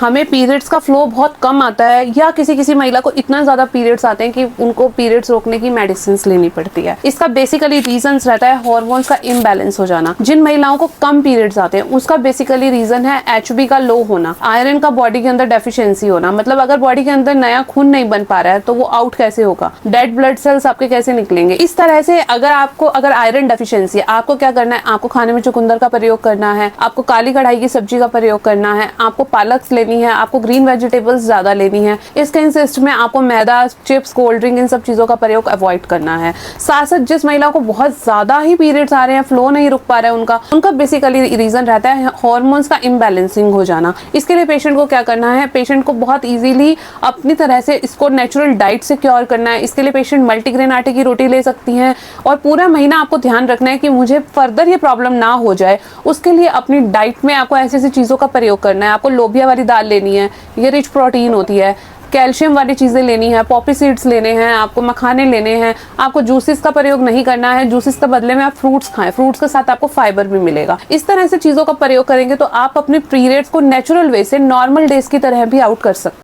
हमें पीरियड्स का फ्लो बहुत कम आता है या किसी किसी महिला को इतना ज्यादा पीरियड्स आते हैं कि उनको पीरियड्स रोकने की मेडिसिन लेनी पड़ती है। इसका बेसिकली रीजंस रहता है हार्मोन्स का इम्बैलेंस हो जाना। जिन महिलाओं को कम पीरियड्स आते हैं उसका बेसिकली रीजन है HB का लो होना, आयरन का बॉडी के अंदर डेफिशिएंसी होना। मतलब अगर बॉडी के अंदर नया खून नहीं बन पा रहा है तो वो आउट कैसे होगा, डेड ब्लड सेल्स आपके कैसे निकलेंगे। इस तरह से अगर आयरन डेफिशिएंसी है, आपको क्या करना है, आपको खाने में चुकंदर का प्रयोग करना है, आपको काली कढ़ाई की सब्जी का प्रयोग करना है, आपको पालक लेनी है, आपको ग्रीन वेजिटेबल्स ज्यादा लेनी है। इसके इंसिस्ट में आपको मैदा, चिप्स, कोल्ड ड्रिंक, इन सब चीजों का प्रयोग अवॉइड करना है। साथ साथ जिस महिला को बहुत ज्यादा ही पीरियड्स आ रहे हैं, फ्लो नहीं रुक पा रहा है उनका बेसिकली रीजन रहता है हार्मोन्स का इम्बैलेंसिंग हो जाना। इसके लिए पेशेंट को क्या करना है, पेशेंट को बहुत इजीली अपनी तरह से इसको नेचुरल डाइट से क्योर करना है। इसके लिए पेशेंट मल्टीग्रेन आटे की रोटी ले सकती हैं और पूरा महीना आपको ध्यान रखना है कि मुझे फर्दर ये प्रॉब्लम ना हो जाए। उसके लिए अपनी डाइट में आपको ऐसी ऐसी चीजों का प्रयोग करना है। आपको लोबिया वाली दाल लेनी है, ये रिच प्रोटीन होती है। कैल्शियम वाली चीजें लेनी है, पॉपी सीड्स लेने हैं, आपको मखाने लेने हैं। आपको जूसेस का प्रयोग नहीं करना है, जूसेस के बदले में आप फ्रूट्स खाएं, फ्रूट्स के साथ आपको फाइबर भी मिलेगा। इस तरह से चीजों का प्रयोग करेंगे तो आप अपने पीरियड्स को नेचुरल वे से नॉर्मल डेज की तरह भी आउट कर सकते हैं।